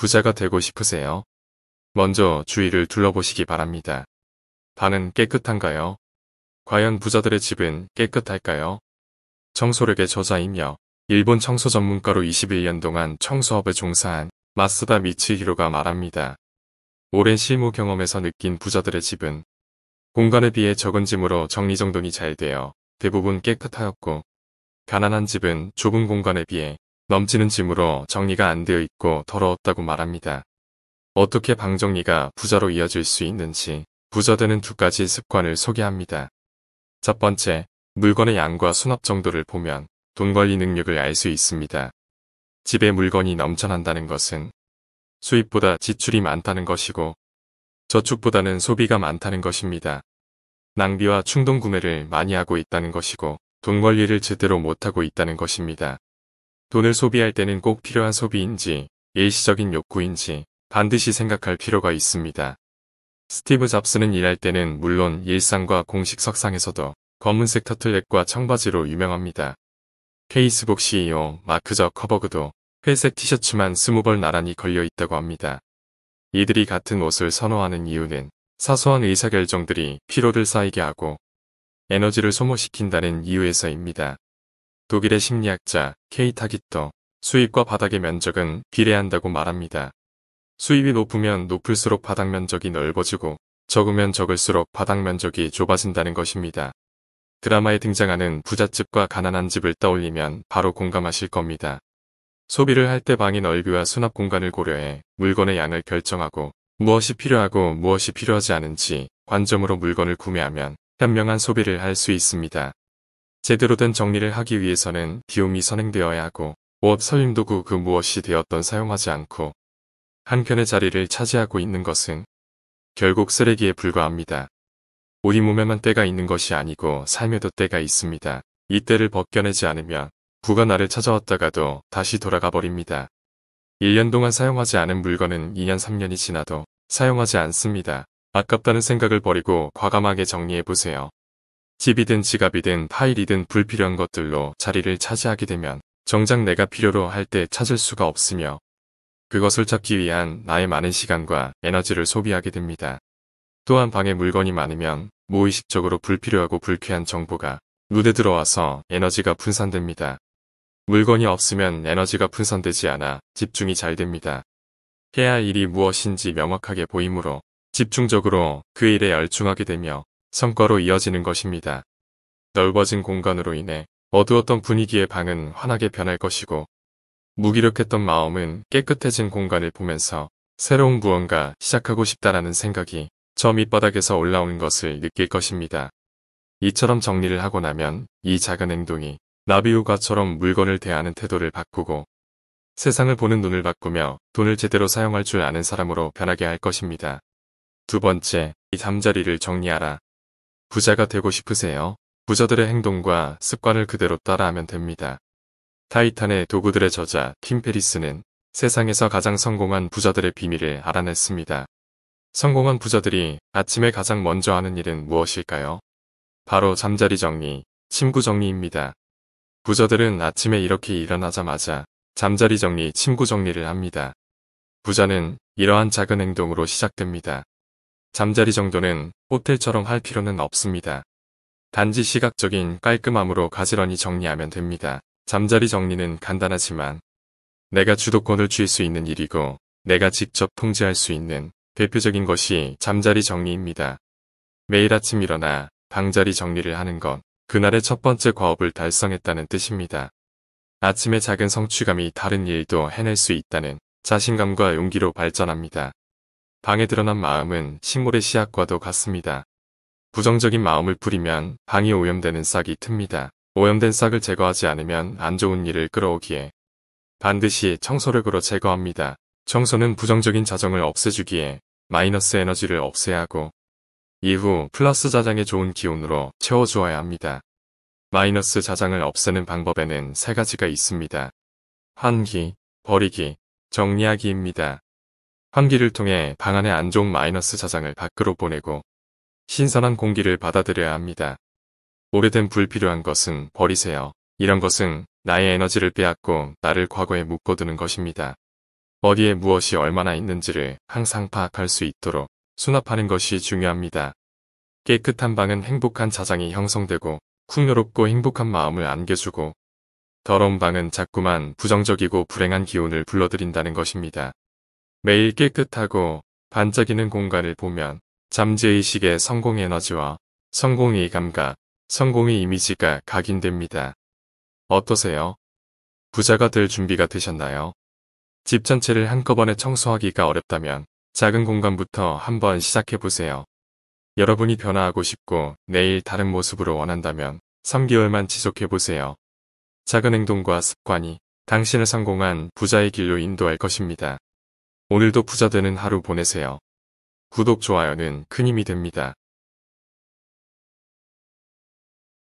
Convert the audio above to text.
부자가 되고 싶으세요? 먼저 주위를 둘러보시기 바랍니다. 방은 깨끗한가요? 과연 부자들의 집은 깨끗할까요? 청소력의 저자이며 일본 청소 전문가로 21년 동안 청소업에 종사한 마쓰다 미츠히로가 말합니다. 오랜 실무 경험에서 느낀 부자들의 집은 공간에 비해 적은 짐으로 정리정돈이 잘 되어 대부분 깨끗하였고, 가난한 집은 좁은 공간에 비해 넘치는 짐으로 정리가 안 되어 있고 더러웠다고 말합니다. 어떻게 방 정리가 부자로 이어질 수 있는지 부자되는 두 가지 습관을 소개합니다. 첫 번째, 물건의 양과 수납 정도를 보면 돈 관리 능력을 알 수 있습니다. 집에 물건이 넘쳐난다는 것은 수입보다 지출이 많다는 것이고, 저축보다는 소비가 많다는 것입니다. 낭비와 충동 구매를 많이 하고 있다는 것이고, 돈 관리를 제대로 못하고 있다는 것입니다. 돈을 소비할 때는 꼭 필요한 소비인지 일시적인 욕구인지 반드시 생각할 필요가 있습니다. 스티브 잡스는 일할 때는 물론 일상과 공식 석상에서도 검은색 터틀넥과 청바지로 유명합니다. 페이스북 CEO 마크 저커버그도 회색 티셔츠만 20벌 나란히 걸려 있다고 합니다. 이들이 같은 옷을 선호하는 이유는 사소한 의사결정들이 피로를 쌓이게 하고 에너지를 소모시킨다는 이유에서입니다. 독일의 심리학자 케이 타깃도 수입과 바닥의 면적은 비례한다고 말합니다. 수입이 높으면 높을수록 바닥 면적이 넓어지고 적으면 적을수록 바닥 면적이 좁아진다는 것입니다. 드라마에 등장하는 부잣집과 가난한 집을 떠올리면 바로 공감하실 겁니다. 소비를 할 때 방의 넓이와 수납 공간을 고려해 물건의 양을 결정하고 무엇이 필요하고 무엇이 필요하지 않은지 관점으로 물건을 구매하면 현명한 소비를 할 수 있습니다. 제대로 된 정리를 하기 위해서는 비움이 선행되어야 하고 옷 살림도구 그 무엇이 되었던 사용하지 않고 한켠의 자리를 차지하고 있는 것은 결국 쓰레기에 불과합니다. 우리 몸에만 때가 있는 것이 아니고 삶에도 때가 있습니다. 이 때를 벗겨내지 않으면 부가 나를 찾아왔다가도 다시 돌아가 버립니다. 1년 동안 사용하지 않은 물건은 2년 3년이 지나도 사용하지 않습니다. 아깝다는 생각을 버리고 과감하게 정리해보세요. 집이든 지갑이든 파일이든 불필요한 것들로 자리를 차지하게 되면 정작 내가 필요로 할 때 찾을 수가 없으며 그것을 찾기 위한 나의 많은 시간과 에너지를 소비하게 됩니다. 또한 방에 물건이 많으면 무의식적으로 불필요하고 불쾌한 정보가 눈에 들어와서 에너지가 분산됩니다. 물건이 없으면 에너지가 분산되지 않아 집중이 잘 됩니다. 해야 할 일이 무엇인지 명확하게 보이므로 집중적으로 그 일에 열중하게 되며 성과로 이어지는 것입니다. 넓어진 공간으로 인해 어두웠던 분위기의 방은 환하게 변할 것이고, 무기력했던 마음은 깨끗해진 공간을 보면서 새로운 무언가 시작하고 싶다라는 생각이 저 밑바닥에서 올라오는 것을 느낄 것입니다. 이처럼 정리를 하고 나면 이 작은 행동이 나비효과처럼 물건을 대하는 태도를 바꾸고 세상을 보는 눈을 바꾸며 돈을 제대로 사용할 줄 아는 사람으로 변하게 할 것입니다. 두 번째, 이 잠자리를 정리하라. 부자가 되고 싶으세요? 부자들의 행동과 습관을 그대로 따라하면 됩니다. 타이탄의 도구들의 저자 팀 페리스는 세상에서 가장 성공한 부자들의 비밀을 알아냈습니다. 성공한 부자들이 아침에 가장 먼저 하는 일은 무엇일까요? 바로 잠자리 정리, 침구 정리입니다. 부자들은 아침에 이렇게 일어나자마자 잠자리 정리, 침구 정리를 합니다. 부자는 이러한 작은 행동으로 시작됩니다. 잠자리 정도는 호텔처럼 할 필요는 없습니다. 단지 시각적인 깔끔함으로 가지런히 정리하면 됩니다. 잠자리 정리는 간단하지만 내가 주도권을 쥘 수 있는 일이고 내가 직접 통제할 수 있는 대표적인 것이 잠자리 정리입니다. 매일 아침 일어나 방자리 정리를 하는 것, 그날의 첫 번째 과업을 달성했다는 뜻입니다. 아침의 작은 성취감이 다른 일도 해낼 수 있다는 자신감과 용기로 발전합니다. 방에 드러난 마음은 식물의 씨앗과도 같습니다. 부정적인 마음을 뿌리면 방이 오염되는 싹이 틉니다. 오염된 싹을 제거하지 않으면 안 좋은 일을 끌어오기에 반드시 청소력으로 제거합니다. 청소는 부정적인 자정을 없애주기에 마이너스 에너지를 없애야 하고 이후 플러스 자장의 좋은 기운으로 채워주어야 합니다. 마이너스 자장을 없애는 방법에는 세 가지가 있습니다. 환기, 버리기, 정리하기입니다. 환기를 통해 방 안의 안 좋은 마이너스 자장을 밖으로 보내고 신선한 공기를 받아들여야 합니다. 오래된 불필요한 것은 버리세요. 이런 것은 나의 에너지를 빼앗고 나를 과거에 묶어두는 것입니다. 어디에 무엇이 얼마나 있는지를 항상 파악할 수 있도록 수납하는 것이 중요합니다. 깨끗한 방은 행복한 자장이 형성되고 풍요롭고 행복한 마음을 안겨주고, 더러운 방은 자꾸만 부정적이고 불행한 기운을 불러들인다는 것입니다. 매일 깨끗하고 반짝이는 공간을 보면 잠재의식의 성공 에너지와 성공의 감각, 성공의 이미지가 각인됩니다. 어떠세요? 부자가 될 준비가 되셨나요? 집 전체를 한꺼번에 청소하기가 어렵다면 작은 공간부터 한번 시작해보세요. 여러분이 변화하고 싶고 내일 다른 모습으로 원한다면 3개월만 지속해보세요. 작은 행동과 습관이 당신을 성공한 부자의 길로 인도할 것입니다. 오늘도 부자 되는 하루 보내세요. 구독, 좋아요는 큰 힘이 됩니다.